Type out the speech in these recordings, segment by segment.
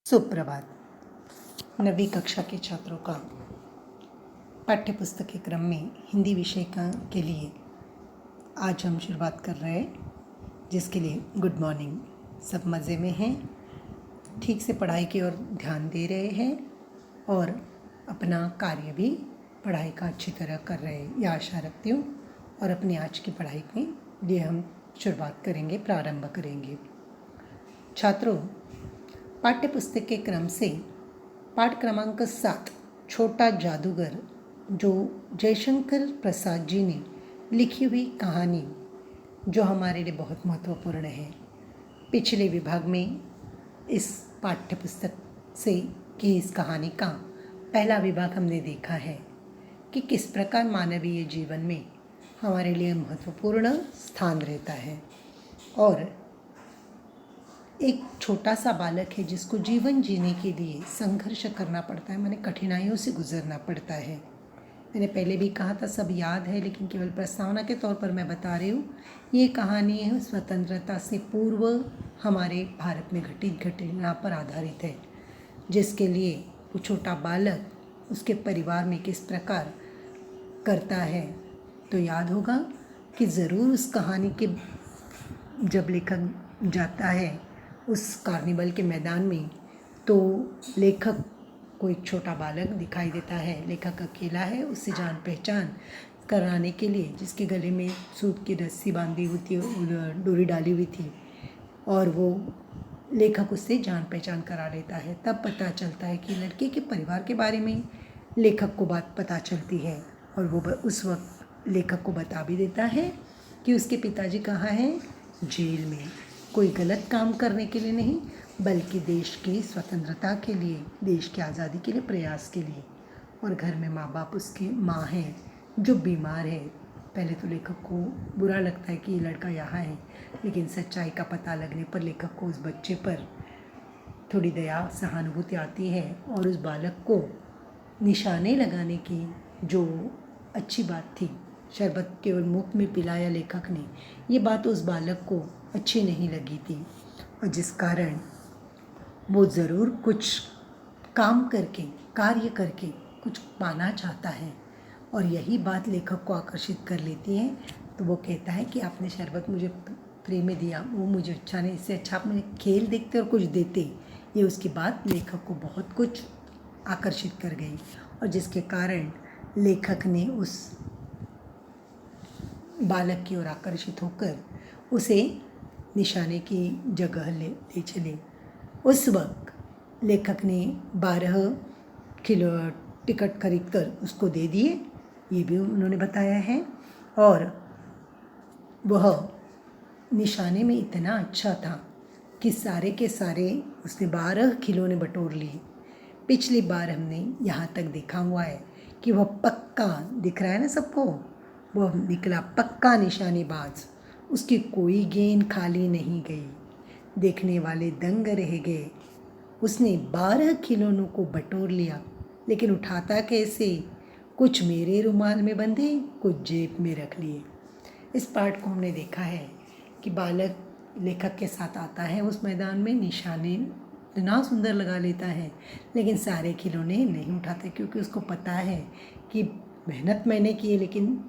सुप्रभात। 9वीं कक्षा के छात्रों का पाठ्य पुस्तक के क्रम में हिंदी विषय के लिए आज हम शुरुआत कर रहे हैं, जिसके लिए गुड मॉर्निंग। सब मज़े में हैं, ठीक से पढ़ाई की ओर ध्यान दे रहे हैं और अपना कार्य भी पढ़ाई का अच्छी तरह कर रहे हैं, यह आशा रखती हूँ। और अपनी आज की पढ़ाई के लिए हम शुरुआत करेंगे, प्रारंभ करेंगे। छात्रों, पाठ्य पुस्तक के क्रम से पाठ क्रमांक 7 छोटा जादूगर, जो जयशंकर प्रसाद जी ने लिखी हुई कहानी, जो हमारे लिए बहुत महत्वपूर्ण है। पिछले विभाग में इस पाठ्य पुस्तक से की इस कहानी का पहला विभाग हमने देखा है कि किस प्रकार मानवीय जीवन में हमारे लिए महत्वपूर्ण स्थान रहता है। और एक छोटा सा बालक है जिसको जीवन जीने के लिए संघर्ष करना पड़ता है, माने कठिनाइयों से गुजरना पड़ता है। मैंने पहले भी कहा था, सब याद है, लेकिन केवल प्रस्तावना के तौर पर मैं बता रही हूँ। ये कहानी है स्वतंत्रता से पूर्व हमारे भारत में घटित घटना पर आधारित है, जिसके लिए वो छोटा बालक उसके परिवार में किस प्रकार करता है। तो याद होगा कि ज़रूर उस कहानी के जब लेखक जाता है उस कार्निवल के मैदान में, तो लेखक को एक छोटा बालक दिखाई देता है। लेखक अकेला है, उससे जान पहचान कराने के लिए, जिसके गले में सूत की रस्सी बांधी हुई थी, डोरी डाली हुई थी, और वो लेखक उससे जान पहचान करा लेता है। तब पता चलता है कि लड़के के परिवार के बारे में लेखक को बात पता चलती है, और वो उस वक्त लेखक को बता भी देता है कि उसके पिताजी कहाँ हैं, जेल में, कोई गलत काम करने के लिए नहीं, बल्कि देश की स्वतंत्रता के लिए, देश की आज़ादी के लिए, प्रयास के लिए। और घर में माँ बाप, उसकी माँ है जो बीमार है। पहले तो लेखक को बुरा लगता है कि ये लड़का यहाँ है, लेकिन सच्चाई का पता लगने पर लेखक को उस बच्चे पर थोड़ी दया, सहानुभूति आती है, और उस बालक को निशाने लगाने की जो अच्छी बात थी, शरबत केवल मुफ्त में पिलाया लेखक ने, ये बात उस बालक को अच्छी नहीं लगी थी, और जिस कारण वो ज़रूर कुछ काम करके, कार्य करके कुछ पाना चाहता है, और यही बात लेखक को आकर्षित कर लेती है। तो वो कहता है कि आपने शरबत मुझे फ्री में दिया, वो मुझे अच्छा नहीं, इससे अच्छा आप मुझे खेल देखते और कुछ देते। ये उसकी बात लेखक को बहुत कुछ आकर्षित कर गई, और जिसके कारण लेखक ने उस बालक की ओर आकर्षित होकर उसे निशाने की जगह ले चले। उस वक्त लेखक ने 12 किलो टिकट खरीद कर उसको दे दिए, ये भी उन्होंने बताया है। और वह निशाने में इतना अच्छा था कि सारे के सारे उसने 12 खिलौने बटोर लिए। पिछली बार हमने यहाँ तक देखा हुआ है कि वह पक्का दिख रहा है ना सबको, वह निकला पक्का निशानेबाज। उसकी कोई गेंद खाली नहीं गई, देखने वाले दंग रह गए। उसने 12 खिलौनों को बटोर लिया, लेकिन उठाता कैसे? कुछ मेरे रुमाल में बंधे, कुछ जेब में रख लिए। इस पाठ को हमने देखा है कि बालक लेखक के साथ आता है उस मैदान में, निशाने इतना सुंदर लगा लेता है, लेकिन सारे खिलौने नहीं उठाते, क्योंकि उसको पता है कि मेहनत मैंने की है, लेकिन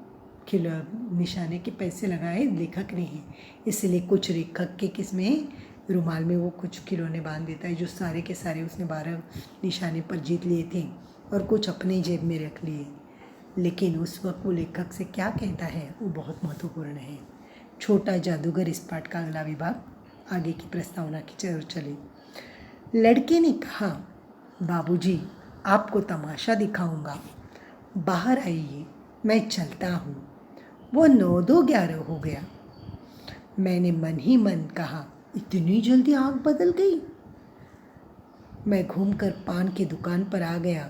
निशाने के पैसे लगाए लेखक ने ही। इसलिए कुछ लेखक के किसमें रुमाल में वो कुछ खिलौने बांध देता है, जो सारे के सारे उसने 12 निशाने पर जीत लिए थे, और कुछ अपने जेब में रख लिए। लेकिन उस वक्त वो लेखक से क्या कहता है, वो बहुत महत्वपूर्ण है। छोटा जादूगर इस पाठ का अगला विभाग, आगे की प्रस्तावना की ओर चले। लड़के ने कहा, बाबूजी आपको तमाशा दिखाऊंगा, बाहर आइए, मैं चलता हूँ। वो 9-2-11 हो गया। मैंने मन ही मन कहा, इतनी जल्दी आँख बदल गई। मैं घूमकर पान की दुकान पर आ गया।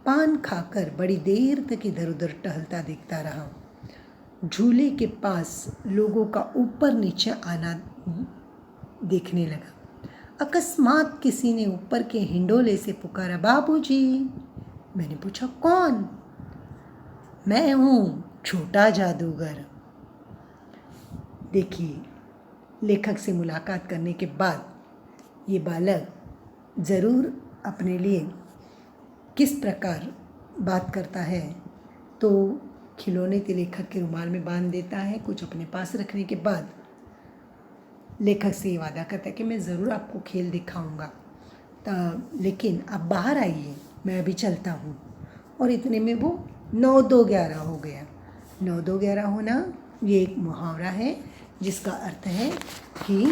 पान खाकर बड़ी देर तक इधर उधर टहलता देखता रहा। झूले के पास लोगों का ऊपर नीचे आना देखने लगा। अकस्मात किसी ने ऊपर के हिंडोले से पुकारा, बाबूजी। मैंने पूछा, कौन? मैं हूँ, छोटा जादूगर। देखिए, लेखक से मुलाकात करने के बाद ये बालक ज़रूर अपने लिए किस प्रकार बात करता है, तो खिलौने के लेखक के रुमाल में बांध देता है। कुछ अपने पास रखने के बाद लेखक से ये वादा करता है कि मैं ज़रूर आपको खेल दिखाऊंगा, लेकिन आप बाहर आइए, मैं अभी चलता हूँ। और इतने में वो 9-2-11 हो गया। 9-2-11 होना ये एक मुहावरा है जिसका अर्थ है कि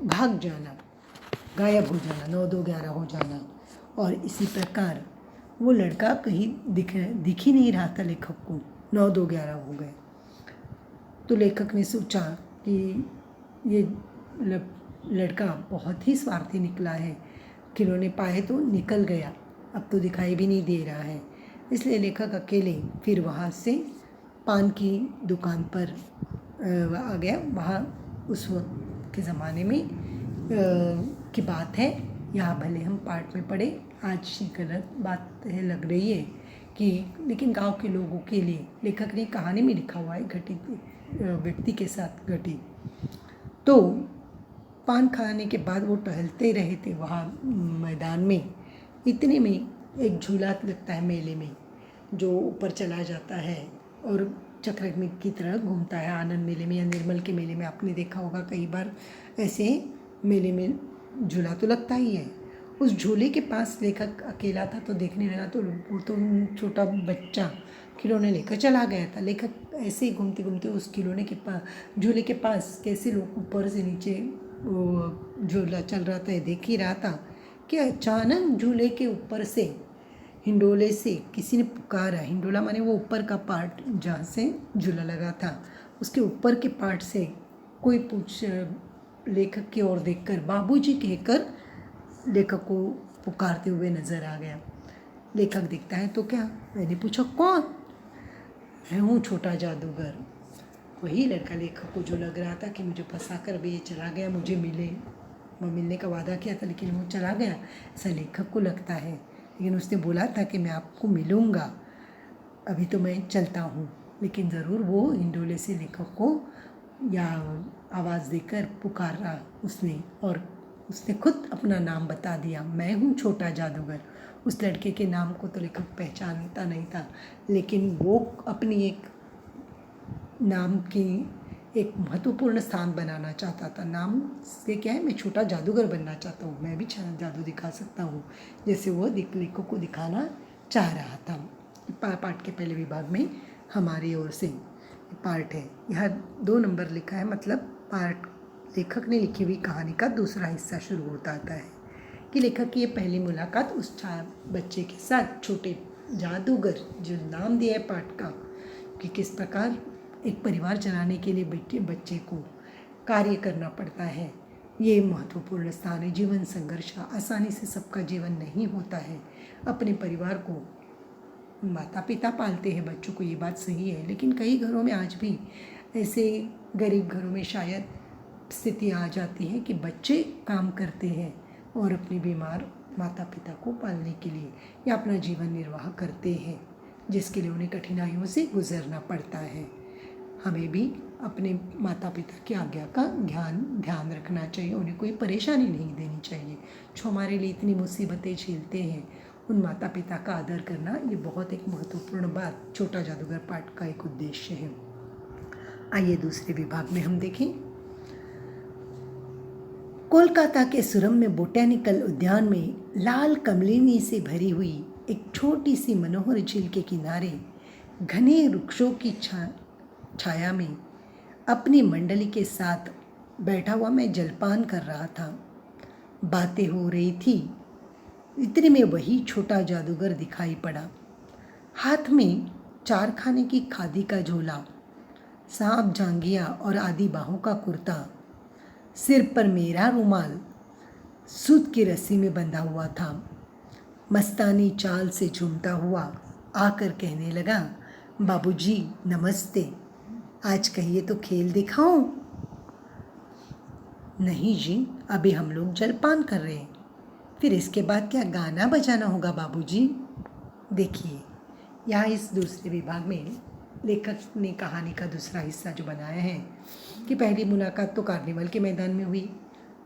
भाग जाना, गायब हो जाना, 9-2-11 हो जाना। और इसी प्रकार वो लड़का कहीं दिख ही नहीं रहा था लेखक को, 9-2-11 हो गए। तो लेखक ने सोचा कि ये लड़का बहुत ही स्वार्थी निकला है, खिलौने पाए तो निकल गया, अब तो दिखाई भी नहीं दे रहा है। इसलिए लेखक अकेले फिर वहाँ से पान की दुकान पर आ गया। वहाँ उस वक्त के ज़माने में की बात है, यहाँ भले हम पाठ में पढ़े, आज गलत बात है लग रही है कि, लेकिन गांव के लोगों के लिए लेखक ने कहानी में लिखा हुआ है, घटित व्यक्ति के साथ घटी। तो पान खाने के बाद वो टहलते रहे थे वहाँ मैदान में। इतने में एक झूला लगता है मेले में, जो ऊपर चला जाता है और चक्र की तरह घूमता है। आनंद मेले में या निर्मल के मेले में आपने देखा होगा कई बार, ऐसे मेले में झूला तो लगता ही है। उस झूले के पास लेखक अकेला था तो देखने लगा, तो वो तो छोटा बच्चा खिलौने लेकर चला गया था। लेखक ऐसे ही घूमते घूमते उस खिलौने के पास, झूले के पास कैसे लोग ऊपर से नीचे वो झूला चल रहा था देख ही रहा था कि अचानक झूले के ऊपर से, हिंडोले से किसी ने पुकारा। हिंडोला माने वो ऊपर का पार्ट जहाँ से झूला लगा था, उसके ऊपर के पार्ट से कोई लेखक की ओर देखकर बाबूजी कहकर लेखक को पुकारते हुए नजर आ गया। लेखक दिखता है तो क्या, मैंने पूछा कौन? मैं हूँ छोटा जादूगर। वही लड़का लेखक को जो लग रहा था कि मुझे फंसा कर भी ये चला गया, मुझे मिलने का वादा किया था लेकिन वो चला गया, ऐसा लेखक को लगता है। लेकिन उसने बोला था कि मैं आपको मिलूँगा, अभी तो मैं चलता हूँ। लेकिन ज़रूर वो हिंडोले से लेखक को या आवाज़ देकर पुकारा उसने, और उसने खुद अपना नाम बता दिया, मैं हूँ छोटा जादूगर। उस लड़के के नाम को तो लेखक पहचानता नहीं था, लेकिन वो अपनी एक नाम की एक महत्वपूर्ण स्थान बनाना चाहता था। नाम से क्या है, मैं छोटा जादूगर बनना चाहता हूँ, मैं भी जादू दिखा सकता हूँ, जैसे वो लेखक को दिखाना चाह रहा था। पाठ के पहले विभाग में हमारी ओर से पार्ट है, यह 2 नंबर लिखा है, मतलब पार्ट लेखक ने लिखी हुई कहानी का दूसरा हिस्सा शुरू होता है कि लेखक की ये पहली मुलाकात उस बच्चे के साथ, छोटे जादूगर, जो नाम दिया है पाठ का, कि किस प्रकार एक परिवार चलाने के लिए बच्चे को कार्य करना पड़ता है। ये महत्वपूर्ण स्थान है। जीवन संघर्ष, आसानी से सबका जीवन नहीं होता है। अपने परिवार को माता पिता पालते हैं बच्चों को, ये बात सही है, लेकिन कई घरों में आज भी ऐसे गरीब घरों में शायद स्थिति आ जाती है कि बच्चे काम करते हैं और अपने बीमार माता पिता को पालने के लिए या अपना जीवन निर्वाह करते हैं, जिसके लिए उन्हें कठिनाइयों से गुजरना पड़ता है। हमें भी अपने माता पिता की आज्ञा का ध्यान रखना चाहिए, उन्हें कोई परेशानी नहीं देनी चाहिए। जो हमारे लिए इतनी मुसीबतें झेलते हैं, उन माता पिता का आदर करना, ये बहुत एक महत्वपूर्ण बात छोटा जादूगर पाठ का एक उद्देश्य है। आइए दूसरे विभाग में हम देखें। कोलकाता के सुरम्य बोटैनिकल उद्यान में लाल कमलिनी से भरी हुई एक छोटी सी मनोहर झील के किनारे घने वृक्षों की छाया में अपनी मंडली के साथ बैठा हुआ मैं जलपान कर रहा था। बातें हो रही थी, इतने में वही छोटा जादूगर दिखाई पड़ा। हाथ में 4 खाने की खादी का झोला, सांप जांघिया और आधी बाहों का कुर्ता, सिर पर मेरा रुमाल सूत की रस्सी में बंधा हुआ था। मस्तानी चाल से झूमता हुआ आकर कहने लगा, बाबूजी नमस्ते, आज कहिए तो खेल दिखाऊं? नहीं जी, अभी हम लोग जलपान कर रहे हैं, फिर इसके बाद क्या गाना बजाना होगा बाबूजी? देखिए, यहाँ इस दूसरे विभाग में लेखक ने कहानी का दूसरा हिस्सा जो बनाया है कि पहली मुलाकात तो कार्निवल के मैदान में हुई,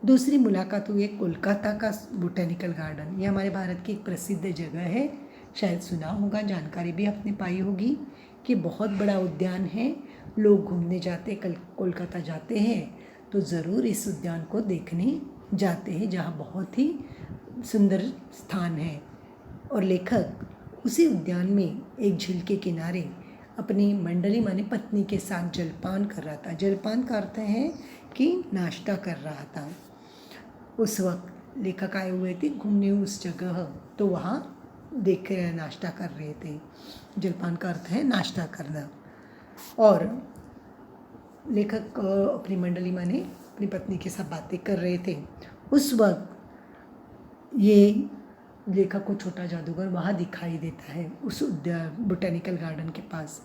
दूसरी मुलाकात हुई है कोलकाता का बोटेनिकल गार्डन। ये हमारे भारत की एक प्रसिद्ध जगह है, शायद सुना होगा, जानकारी भी आपने पाई होगी कि बहुत बड़ा उद्यान है। लोग घूमने जाते, कल कोलकाता जाते हैं तो ज़रूर इस उद्यान को देखने जाते हैं, जहाँ बहुत ही सुंदर स्थान है। और लेखक उसी उद्यान में एक झील के किनारे अपनी मंडली माने पत्नी के साथ जलपान कर रहा था। जलपान का अर्थ है कि नाश्ता कर रहा था। उस वक्त लेखक आए हुए थे घूमने उस जगह, तो वहाँ देख नाश्ता कर रहे थे। जलपान का अर्थ है नाश्ता करना। और लेखक अपनी मंडली माने अपनी पत्नी के साथ बातें कर रहे थे। उस वक्त ये लेखक को छोटा जादूगर वहाँ दिखाई देता है, उस बोटेनिकल गार्डन के पास।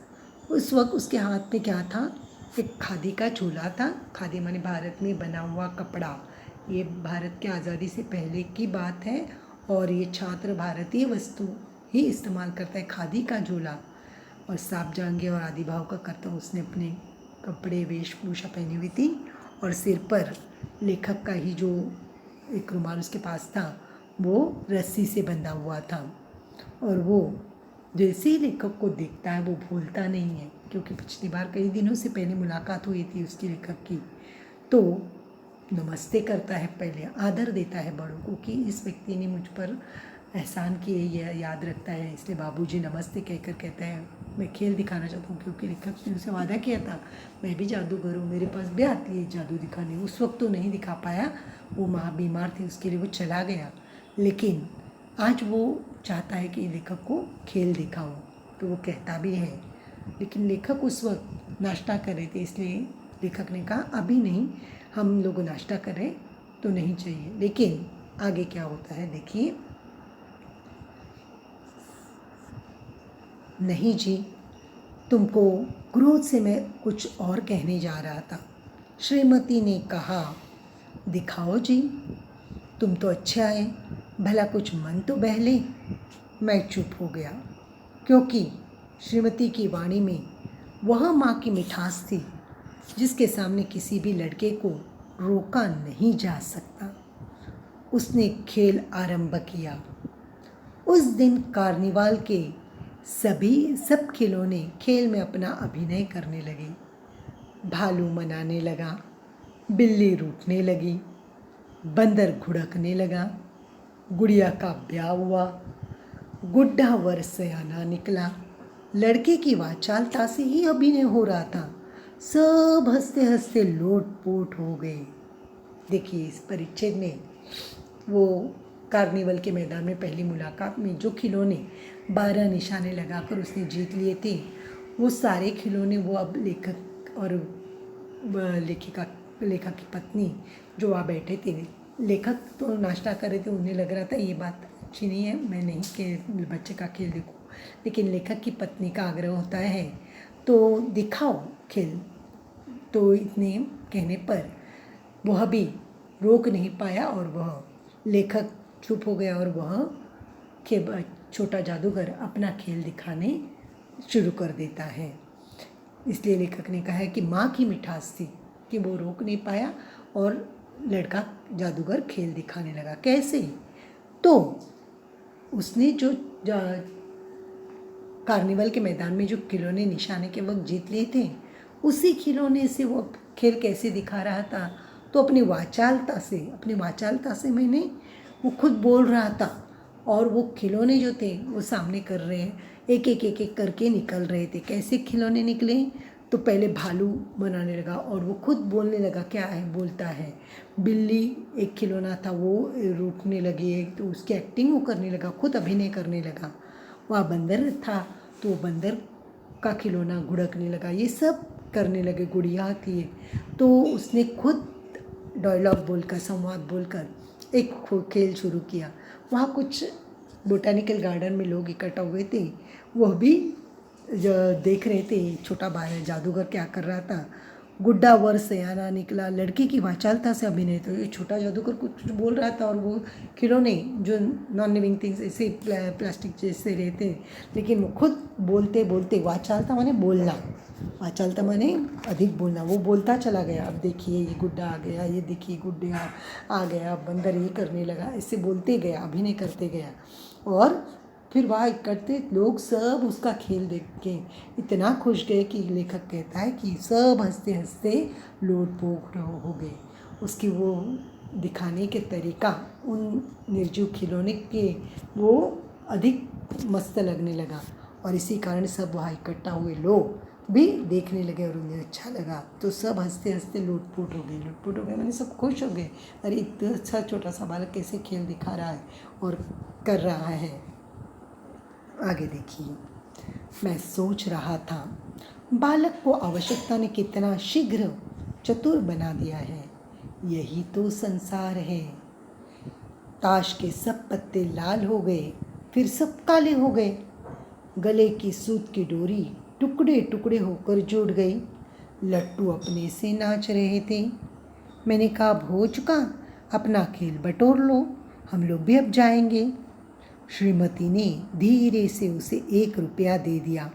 उस वक्त उसके हाथ में क्या था? एक खादी का झोला था। खादी माने भारत में बना हुआ कपड़ा। ये भारत के आज़ादी से पहले की बात है और ये छात्र भारतीय वस्तु ही इस्तेमाल करता है, खादी का झोला। और साफ जांघें और आदि भाव का करता उसने अपने कपड़े वेशभूषा पहनी हुई थी और सिर पर लेखक का ही जो एक रुमाल उसके पास था वो रस्सी से बंधा हुआ था। और वो जैसे ही लेखक को देखता है वो भूलता नहीं है, क्योंकि पिछली बार कई दिनों से पहले मुलाकात हुई थी उसकी लेखक की। तो नमस्ते करता है, पहले आदर देता है बड़ों को कि इस व्यक्ति ने मुझ पर एहसान किए, यह याद रखता है, इसलिए बाबूजी नमस्ते कहकर कहता है मैं खेल दिखाना चाहता हूँ, क्योंकि लेखक ने उसे वादा किया था मैं भी जादूगर हूँ, मेरे पास भी आती है जादू दिखाने। उस वक्त तो नहीं दिखा पाया, वो माँ बीमार थी, उसके लिए वो चला गया। लेकिन आज वो चाहता है कि लेखक को खेल दिखाऊं, तो वो कहता भी है। लेकिन लेखक उस वक्त नाश्ता कर रहे थे, इसलिए लेखक ने कहा अभी नहीं, हम लोग नाश्ता करें तो नहीं चाहिए। लेकिन आगे क्या होता है देखिए। नहीं जी, तुमको क्रोध से मैं कुछ और कहने जा रहा था। श्रीमती ने कहा दिखाओ जी, तुम तो अच्छे आए, भला कुछ मन तो बहले। मैं चुप हो गया, क्योंकि श्रीमती की वाणी में वह माँ की मिठास थी जिसके सामने किसी भी लड़के को रोका नहीं जा सकता। उसने खेल आरंभ किया। उस दिन कार्निवाल के सब खिलौने खेल में अपना अभिनय करने लगे। भालू मनाने लगा, बिल्ली रूठने लगी, बंदर घुड़कने लगा, गुड़िया का ब्याह हुआ, गुड्डा वर सयाना निकला। लड़के की वाचालता से ही अभिनय हो रहा था। सब हंसते हंसते लोटपोट हो गए। देखिए इस परिच्छेद में वो कार्निवल के मैदान में पहली मुलाकात में जो खिलौने 12 निशाने लगाकर उसने जीत लिए थे, वो सारे खिलौने वो अब लेखक और लेखक की पत्नी जो वहाँ बैठे थे, लेखक तो नाश्ता कर रहे थे, उन्हें लग रहा था ये बात अच्छी नहीं है, मैं नहीं के बच्चे का खेल देखूँ। लेकिन लेखक की पत्नी का आग्रह होता है तो दिखाओ खेल। तो इतने कहने पर वह भी रोक नहीं पाया और वह लेखक चुप हो गया और वह छोटा जादूगर अपना खेल दिखाने शुरू कर देता है। इसलिए लेखक ने कहा है कि माँ की मिठास थी कि वो रोक नहीं पाया और लड़का जादूगर खेल दिखाने लगा। कैसे? तो उसने जो कार्निवल के मैदान में जो खिलौने निशाने के वक्त जीत लिए थे, उसी खिलौने से वो खेल कैसे दिखा रहा था, तो अपनी वाचालता से मैंने वो खुद बोल रहा था और वो खिलौने जो थे वो सामने कर रहे हैं, एक एक करके निकल रहे थे। कैसे खिलौने निकले? तो पहले भालू बनाने लगा और वो खुद बोलने लगा। क्या है? बोलता है। बिल्ली एक खिलौना था, वो रूठने लगी, तो उसकी एक्टिंग वो करने लगा, खुद अभिनय करने लगा। वहाँ बंदर था तो वो बंदर का खिलौना घुड़कने लगा, ये सब करने लगे। गुड़िया थी तो उसने खुद डायलॉग बोलकर, संवाद बोलकर एक खेल शुरू किया। वहाँ कुछ बोटानिकल गार्डन में लोग इकट्ठा हुए थे, वह भी देख रहे थे छोटा जादूगर क्या कर रहा था। गुड्डा वर सयाना निकला, लड़के की वाचालता से अभिनय। तो ये छोटा जादूगर कुछ बोल रहा था और वो खिलौने जो नॉन लिविंग थिंग्स ऐसे प्लास्टिक जैसे रहते, लेकिन वो खुद बोलते बोलते, वाचालता माने बोलना, वाचालता माने अधिक बोलना, वो बोलता चला गया। अब देखिए ये गुड्डा आ गया, ये देखिए गुड्डा आ गया, बंदर ये करने लगा, ऐसे बोलते गया, अभिनय करते गया। और फिर वहाँ इकट्ठे लोग सब उसका खेल देख के इतना खुश गए कि लेखक कहता है कि सब हंसते हंसते लोटपोट हो गए। उसकी वो दिखाने के तरीका उन निर्जीव खिलौने के वो अधिक मस्त लगने लगा, और इसी कारण सब वहाँ इकट्ठा हुए लोग भी देखने लगे और उन्हें अच्छा लगा। तो सब हंसते हंसते लोटपोट हो गए। लोटपोट हो गए मैंने सब खुश हो गए, अरे इतना अच्छा छोटा सा बालक कैसे खेल दिखा रहा है और कर रहा है। आगे देखिए, मैं सोच रहा था बालक को आवश्यकता ने कितना शीघ्र चतुर बना दिया है। यही तो संसार है। ताश के सब पत्ते लाल हो गए, फिर सब काले हो गए। गले की सूत की डोरी टुकड़े टुकड़े होकर जुड़ गई। लट्टू अपने से नाच रहे थे। मैंने कहा अब हो चुका, अपना खेल बटोर लो, हम लोग भी अब जाएंगे। श्रीमती ने धीरे से उसे 1 रुपया दे दिया।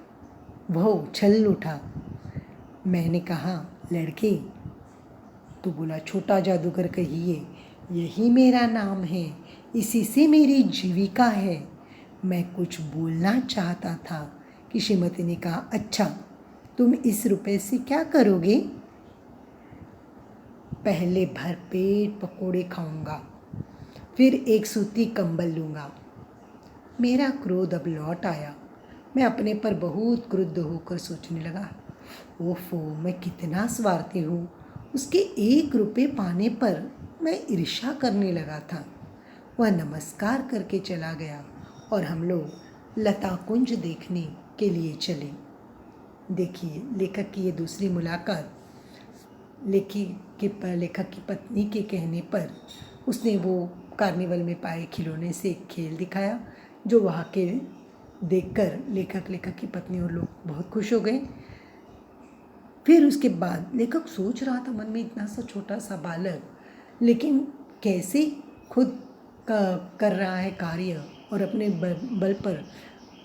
वह उछल उठा। मैंने कहा लड़के, तो बोला छोटा जादूगर कहिए, यही मेरा नाम है, इसी से मेरी जीविका है। मैं कुछ बोलना चाहता था कि श्रीमती ने कहा अच्छा, तुम इस रुपए से क्या करोगे? पहले भरपेट पकोड़े खाऊंगा, फिर एक सूती कंबल लूँगा। मेरा क्रोध अब लौट आया। मैं अपने पर बहुत क्रुद्ध होकर सोचने लगा, ओफो मैं कितना स्वार्थी हूँ। उसके 1 रुपये पाने पर मैं ईर्ष्या करने लगा था। वह नमस्कार करके चला गया और हम लोग लता कुंज देखने के लिए चले। देखिए लेखक की ये दूसरी मुलाकात। लेखक की पत्नी के कहने पर उसने वो कार्निवल में पाए खिलौने से एक खेल दिखाया, जो वहाँ के देखकर लेखक की पत्नी और लोग बहुत खुश हो गए। फिर उसके बाद लेखक सोच रहा था मन में, इतना सा छोटा सा बालक लेकिन कैसे खुद कर रहा है कार्य और अपने बल पर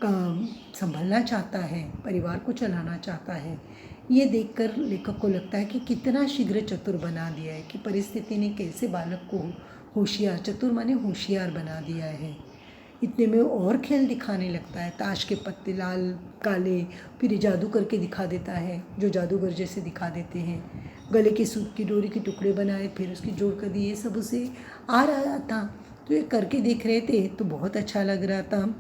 संभलना चाहता है, परिवार को चलाना चाहता है। ये देखकर लेखक को लगता है कि कितना शीघ्र चतुर बना दिया है, कि परिस्थिति ने कैसे बालक को होशियार, चतुर माने होशियार बना दिया है। इतने में और खेल दिखाने लगता है, ताश के पत्ते लाल काले, फिर जादू करके दिखा देता है, जो जादूगर जैसे दिखा देते हैं। गले की सूत की डोरी के टुकड़े बनाए, फिर उसकी जोड़ कर दिए, ये सब उसे आ रहा था। तो ये करके देख रहे थे तो बहुत अच्छा लग रहा था।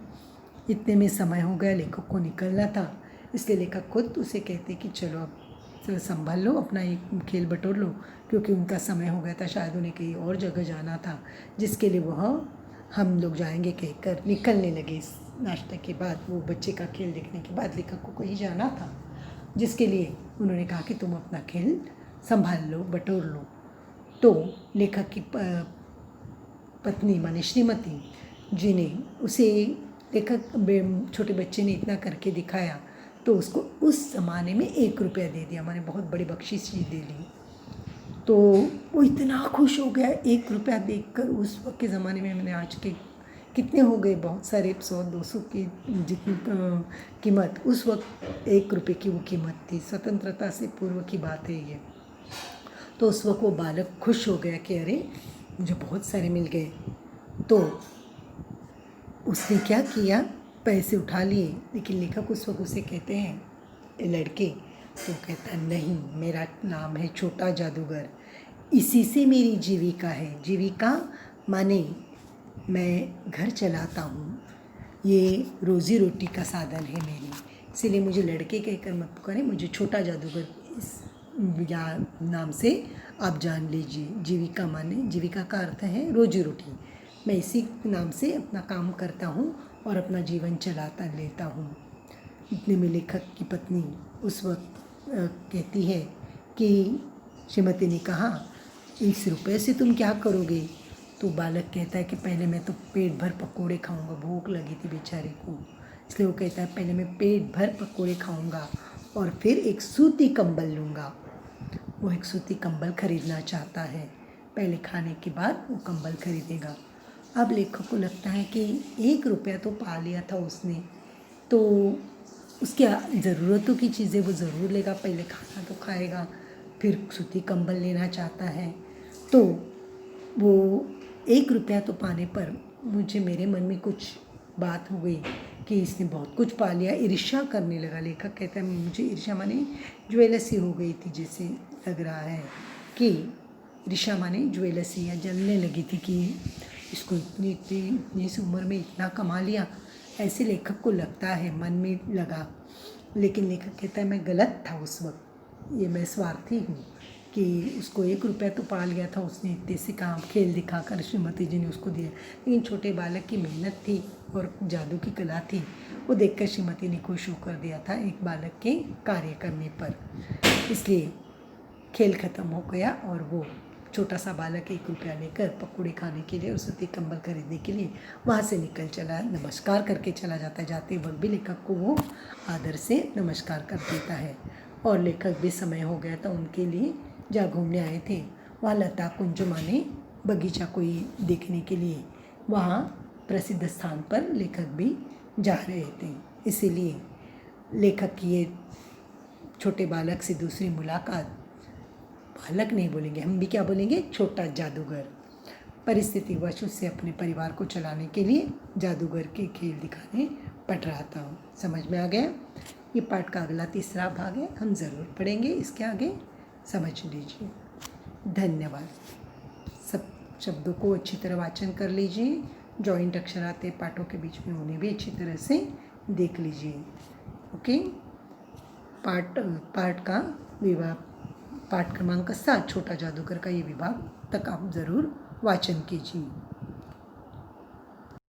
इतने में समय हो गया, लेखक को निकलना था, इसलिए लेखक खुद उसे कहते कि चलो अब संभल लो, अपना एक खेल बटोर लो, क्योंकि उनका समय हो गया था, शायद उन्हें कहीं और जगह जाना था, जिसके लिए वह हम लोग जाएंगे कहकर निकलने लगे। नाश्ते के बाद, वो बच्चे का खेल देखने के बाद लेखक को कहीं जाना था, जिसके लिए उन्होंने कहा कि तुम अपना खेल संभाल लो, बटोर लो। तो लेखक की पत्नी माने श्रीमती जी ने उसे, लेखक छोटे बच्चे ने इतना करके दिखाया तो उसको उस ज़माने में 1 रुपया दे दिया, मैंने बहुत बड़ी बख्शिश दे दी। तो वो इतना खुश हो गया 1 रुपया देखकर। उस वक्त के ज़माने में, मैंने आज के कितने हो गए, बहुत सारे 100-200 की जितनी कीमत, उस वक्त 1 रुपये की वो कीमत थी। स्वतंत्रता से पूर्व की बात है ये। तो उस वक्त वो बालक खुश हो गया कि अरे मुझे बहुत सारे मिल गए। तो उसने क्या किया, पैसे उठा लिए, लेकिन लेखक उस वक्त उसे कहते हैं लड़के, तो कहता नहीं, मेरा नाम है छोटा जादूगर, इसी से मेरी जीविका है। जीविका माने मैं घर चलाता हूँ, ये रोज़ी रोटी का साधन है मेरी, इसीलिए मुझे लड़के कहकर मत पुकारें, मुझे छोटा जादूगर इस या नाम से आप जान लीजिए। जीविका माने, जीविका का अर्थ है रोजी रोटी, मैं इसी नाम से अपना काम करता हूँ और अपना जीवन चलाता लेता हूँ। इतने में लेखक की पत्नी उस वक्त कहती है कि श्रीमती ने कहा, इस रुपये से तुम क्या करोगे? तो बालक कहता है कि पहले मैं तो पेट भर पकोड़े खाऊंगा, भूख लगी थी बेचारे को, इसलिए वो कहता है पहले मैं पेट भर पकोड़े खाऊंगा और फिर एक सूती कंबल लूँगा। वो एक सूती कंबल खरीदना चाहता है। पहले खाने के बाद वो कंबल खरीदेगा। अब लेखक को लगता है कि 1 रुपया तो पा लिया था उसने, तो उसकी ज़रूरतों की चीज़ें वो ज़रूर लेगा। पहले खाना तो खाएगा, फिर सूती कंबल लेना चाहता है। तो वो 1 रुपया तो पाने पर मेरे मन में कुछ बात हो गई कि इसने बहुत कुछ पा लिया। ईर्ष्या करने लगा। लेखक कहता है मुझे ईर्ष्या माने ज्वेलसी हो गई थी, जैसे लग रहा है कि ईर्ष्या माने ज्वेलसी या जलने लगी थी कि इसको इतनी इस उम्र में इतना कमा लिया। ऐसे लेखक को लगता है, मन में लगा। लेकिन लेखक कहता है मैं गलत था उस वक्त, ये मैं स्वार्थी हूँ कि उसको 1 रुपया तो पा लिया था उसने, इतने से काम खेल दिखाकर श्रीमती जी ने उसको दिया। लेकिन छोटे बालक की मेहनत थी और जादू की कला थी, वो देखकर श्रीमती ने खुश होकर दिया था एक बालक के कार्य करने पर। इसलिए खेल ख़त्म हो गया और वो छोटा सा बालक 1 रुपया लेकर पकौड़े खाने के लिए और सूती कंबल खरीदने के लिए वहाँ से निकल चला, नमस्कार करके चला जाता है। जाते वक्त भी लेखक को वो आदर से नमस्कार कर देता है। और लेखक भी समय हो गया था उनके लिए, जहाँ घूमने आए थे वहाँ लता कुंज माने बगीचा कोई देखने के लिए, वहाँ प्रसिद्ध स्थान पर लेखक भी जा रहे थे। इसीलिए लेखक की ये छोटे बालक से दूसरी मुलाकात, बालक नहीं बोलेंगे, हम भी क्या बोलेंगे, छोटा जादूगर, परिस्थितिवश उससे अपने परिवार को चलाने के लिए जादूगर के खेल दिखाने पड़ रहा था। समझ में आ गया? ये पाठ का अगला तीसरा भाग है, हम ज़रूर पढ़ेंगे इसके आगे, समझ लीजिए। धन्यवाद। सब शब्दों को अच्छी तरह वाचन कर लीजिए। जॉइंट अक्षर आते पाठों के बीच में, उन्हें भी अच्छी तरह से देख लीजिए। ओके। पाठ का विभाग, पाठ क्रमांक 7 छोटा जादूगर का ये विभाग तक आप ज़रूर वाचन कीजिए।